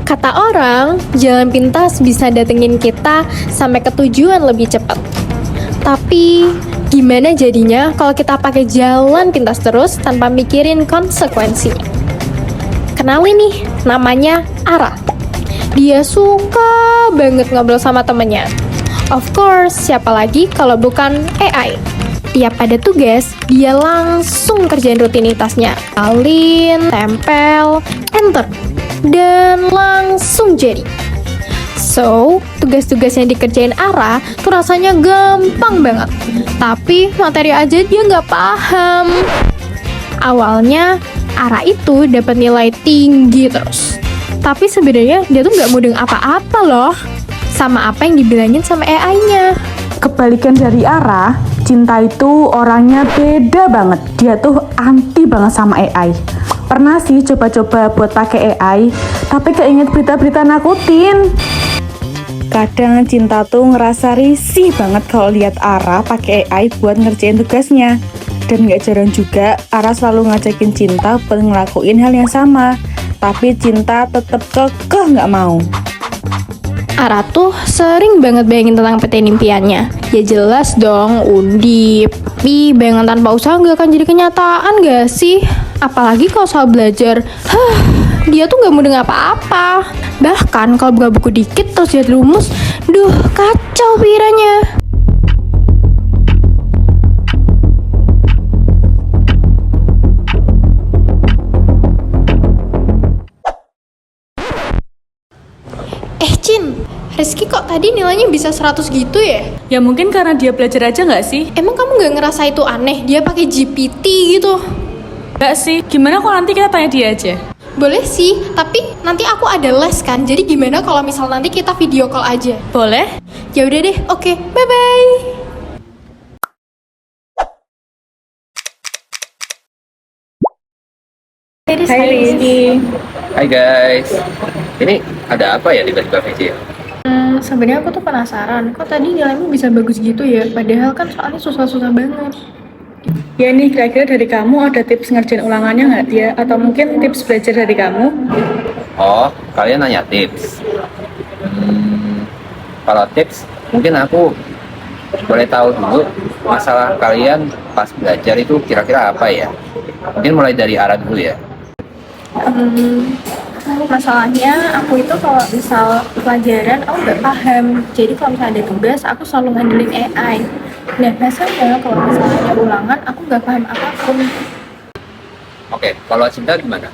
Kata orang, jalan pintas bisa datengin kita sampai ke tujuan lebih cepat. Tapi, gimana jadinya kalau kita pakai jalan pintas terus tanpa mikirin konsekuensinya? Kenalin nih, namanya Ara. Dia suka banget ngobrol sama temennya. Of course, siapa lagi kalau bukan AI? Tiap ada tugas, dia langsung kerjain rutinitasnya. Salin, tempel, enter, dan langsung jadi. So, tugas-tugas yang dikerjain Ara tuh rasanya gampang banget. Tapi materi aja dia nggak paham. Awalnya, Ara itu dapat nilai tinggi terus. Tapi sebenarnya dia tuh nggak mudeng apa-apa loh. Sama apa yang dibilangin sama AI-nya. Kebalikan dari Ara, Cinta itu orangnya beda banget. Dia tuh anti banget sama AI. Pernah sih coba-coba buat pakai AI, tapi keinget berita-berita nakutin. Kadang Cinta tuh ngerasa risih banget kalau lihat Ara pakai AI buat ngerjain tugasnya. Dan gak jarang juga Ara selalu ngajakin Cinta buat ngelakuin hal yang sama. Tapi Cinta tetap kekeh gak mau. Ara tuh sering banget bayangin tentang PT impiannya. Ya jelas dong, undip. Tapi bayangan tanpa usaha gak akan jadi kenyataan gak sih? Apalagi kalau soal belajar, dia tuh gak mudeng apa-apa. Bahkan kalau buka buku dikit terus lihat rumus, duh kacau pikirannya. Cin, Rizky kok tadi nilainya bisa 100 gitu ya? Ya mungkin karena dia belajar aja nggak sih? Emang kamu nggak ngerasa itu aneh? Dia pakai GPT gitu. Nggak sih, gimana kalau nanti kita tanya dia aja? Boleh sih, tapi nanti aku ada les kan. Jadi gimana kalau misal nanti kita video call aja? Boleh? Ya udah deh, oke, bye-bye. Hai Rizky. Hai guys, ini ada apa ya tiba-tiba VC? Sebenarnya aku tuh penasaran, kok tadi nilaimu bisa bagus gitu ya? Padahal kan soalnya susah-susah banget. Ya nih, kira-kira dari kamu ada tips ngerjain ulangannya nggak dia? Atau mungkin tips belajar dari kamu? Oh, kalian nanya tips. Kalau tips, mungkin aku boleh tahu dulu masalah kalian pas belajar itu kira-kira apa ya? Mungkin mulai dari Ara dulu ya. Masalahnya aku itu kalau misal pelajaran aku nggak paham, jadi kalau misalnya ada tugas aku selalu ngandelin AI. Nah biasanya kalau misalnya ulangan aku nggak paham apapun. Oke, kalau Cinta gimana?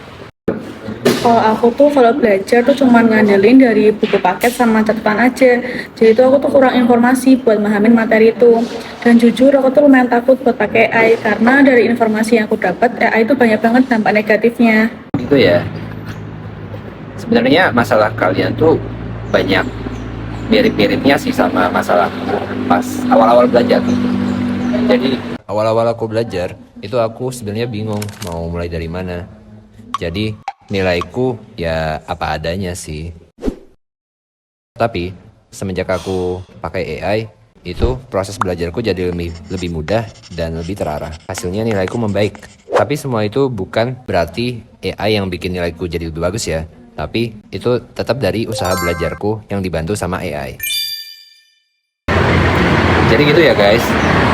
Kalau aku tuh kalau belajar tuh cuma ngandelin dari buku paket sama catatan aja. Jadi tuh aku tuh kurang informasi buat memahami materi itu. Dan jujur aku tuh lumayan takut buat pakai AI karena dari informasi yang aku dapat AI itu banyak banget dampak negatifnya. Gitu ya. Sebenarnya masalah kalian tuh banyak mirip-miripnya sih sama masalah pas awal-awal belajar. Jadi awal-awal aku belajar itu aku sebenarnya bingung mau mulai dari mana. Jadi nilaiku ya apa adanya sih. Tapi semenjak aku pakai AI, itu proses belajarku jadi lebih mudah dan lebih terarah. Hasilnya nilaiku membaik. Tapi semua itu bukan berarti AI yang bikin nilaiku jadi lebih bagus ya. Tapi itu tetap dari usaha belajarku yang dibantu sama AI. Jadi gitu ya guys.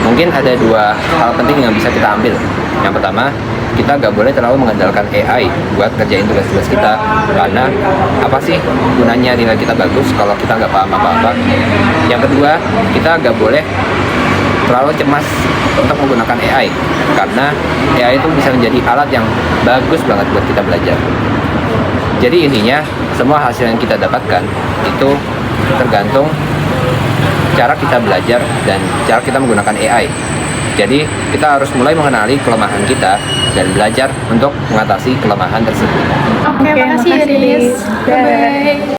Mungkin ada dua hal penting yang bisa kita ambil. Yang pertama, kita nggak boleh terlalu mengandalkan AI buat kerjain tugas-tugas kita. Karena apa sih gunanya nilai kita bagus kalau kita nggak paham apa-apa. Yang kedua, kita nggak boleh terlalu cemas untuk menggunakan AI. Karena AI itu bisa menjadi alat yang bagus banget buat kita belajar. Jadi intinya, semua hasil yang kita dapatkan itu tergantung cara kita belajar dan cara kita menggunakan AI. Jadi kita harus mulai mengenali kelemahan kita dan belajar untuk mengatasi kelemahan tersebut. Oke, makasih Riz. Bye-bye.